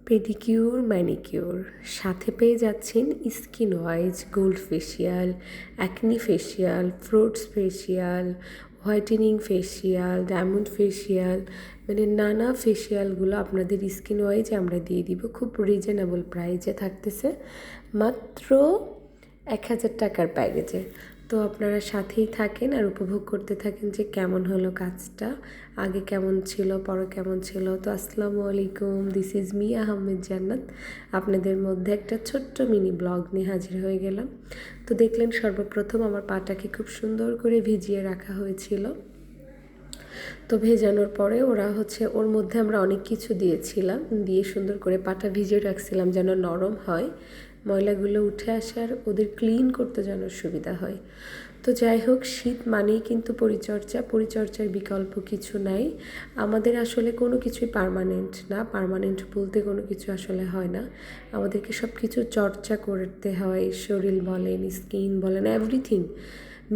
Pedicure manicure সাথে পেয়ে যাচ্ছেন skin wise gold facial, acne facial, fruits facial, whitening facial, diamond facial, মানে নানা ফেসিয়ালগুলো আপনাদের স্কিন ওয়াইজ আমরা দিয়ে দিব। খুব রিজনেবল প্রাইজে থাকতেছে, মাত্র 1000 টাকার প্যাকেজে। তো আপনারা সাথেই থাকেন আর উপভোগ করতে থাকেন যে কেমন হলো কাজটা, আগে কেমন ছিল, পরে কেমন ছিল। তো আসসালামু আলাইকুম, দিস ইজ মি আহমেদ জান্নাত। আপনাদের মধ্যে একটা ছোট্ট মিনি ব্লগ নিয়ে হাজির হয়ে গেলাম। তো দেখলেন সর্বপ্রথম আমার পাটাকে খুব সুন্দর করে ভিজিয়ে রাখা হয়েছিল। তো ভেজানোর পরে ওর মধ্যে আমরা অনেক কিছু দিয়েছিলাম, দিয়ে সুন্দর করে পাটা ভিজিয়ে রাখছিলাম যেন নরম হয়, ময়লাগুলো উঠে আসে আর ওদের ক্লিন করতে যেন সুবিধা হয়। তো যাই হোক, শীত মানেই কিন্তু পরিচর্যার বিকল্প কিছু নাই। আমাদের আসলে কোনো কিছুই পার্মানেন্ট না, পার্মানেন্ট বলতে কোনো কিছু আসলে হয় না। আমাদেরকে সব কিছু চর্চা করতে হয়, শরীর বলেন, স্কিন বলেন, এভরিথিং।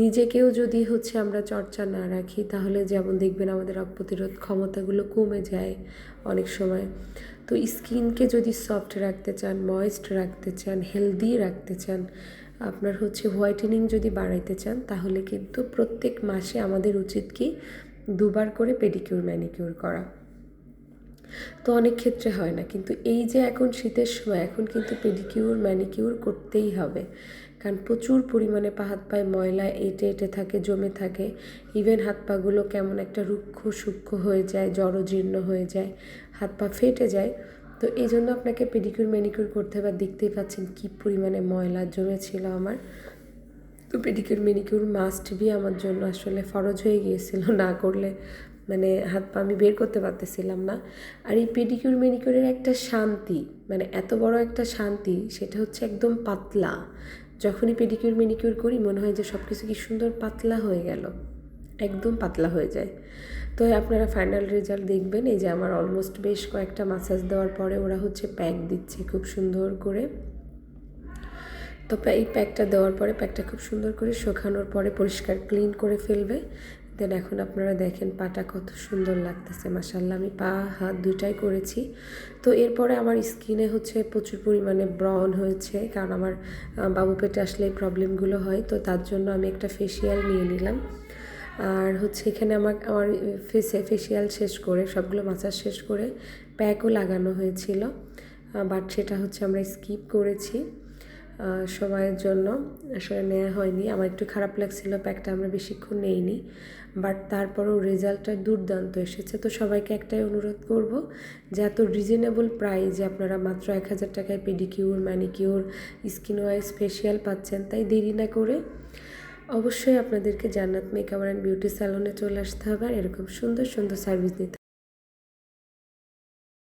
নিজেকেও যদি আমরা চর্চা না রাখি, তাহলে যেমন দেখবেন আমাদের রোগ প্রতিরোধ ক্ষমতাগুলো কমে যায় অনেক সময়। তো স্কিনকে যদি সফট রাখতে চান, ময়েস্ট রাখতে চান, হেলদি রাখতে চান, আপনার হোয়াইটেনিং যদি বাড়াইতে চান, তাহলে কিন্তু প্রত্যেক মাসে আমাদের উচিত কি 2বার করে পেডিকিউর ম্যানিকিউর করা। তো অনেক ক্ষেত্রে হয় না, কিন্তু এই যে এখন শীতের সময়, এখন কিন্তু পেডিকিউর ম্যানিকিউর করতেই হবে। কারণ প্রচুর পরিমাণে হাত পায়ে ময়লা এঁটে থাকে, জমে থাকে। ইভেন হাত পাগুলো কেমন একটা রুক্ষ সূক্ষ্ম হয়ে যায়, জড়জীর্ণ হয়ে যায়, হাত পা ফেটে যায়। তো এই জন্য আপনাকে পেডিকিউর ম্যানিকিউর করতে হবে। দেখতেই পাচ্ছেন কী পরিমাণে ময়লা জমেছিল আমার। তো পেডিকিউর ম্যানিকিউর মাস্ট বি আমার জন্য আসলে ফরজ হয়ে গিয়েছিল, না করলে মানে হাত পা আমি বের করতে পারতেছিলাম না। আর এই পেডিকিউর ম্যানিকিউরের একটা শান্তি, মানে এত বড় একটা শান্তি, সেটা একদম পাতলা। যখনই পেডিকিউর ম্যানিকিউর করি মনে হয় যে সব কিছু কি সুন্দর পাতলা হয়ে গেল, একদম পাতলা হয়ে যায়। তো আপনারা ফাইনাল রেজাল্ট দেখবেন। এই যে আমার অলমোস্ট বেশ কয়েকটা মাসাজ দেওয়ার পরে ওরা প্যাক দিচ্ছে খুব সুন্দর করে। তো এই প্যাকটা দেওয়ার পরে প্যাকটা খুব সুন্দর করে শুকানোর পরে পরিষ্কার ক্লিন করে ফেলবে। দেন এখন আপনারা দেখেন পাটা কত সুন্দর লাগতেছে, মাশাআল্লাহ। আমি পা হাত দুটাই করেছি। তো এরপরে আমার স্কিনে প্রচুর পরিমাণে ব্রণ হয়েছে, কারণ আমার বাবু পেটে আসলে এই প্রবলেমগুলো হয়। তো তার জন্য আমি একটা ফেসিয়াল নিয়ে নিলাম। আর এখানে আমার ফেসিয়াল শেষ করে, সবগুলো মাসাজ শেষ করে প্যাকও লাগানো হয়েছিল, বাট সেটা আমরা স্কিপ করেছি সময়ের জন্য, আসলে নেওয়া হয়নি। আমার একটু খারাপ লাগছিল, প্যাকটা আমরা বেশিক্ষণ নেইনি, বাট তারপরেও রেজাল্টটা দুর্দান্ত এসেছে। তো সবাইকে একটাই অনুরোধ করব যে এত রিজনেবল প্রাইজে আপনারা মাত্র 1000 টাকায় pedicure, manicure, skin wise facial পাচ্ছেন। তাই দেরি না করে অবশ্যই আপনাদেরকে জান্নাত মেকওভার অ্যান্ড বিউটি স্যালনে চলে আসতে হবে আর এরকম সুন্দর সুন্দর সার্ভিস নিতে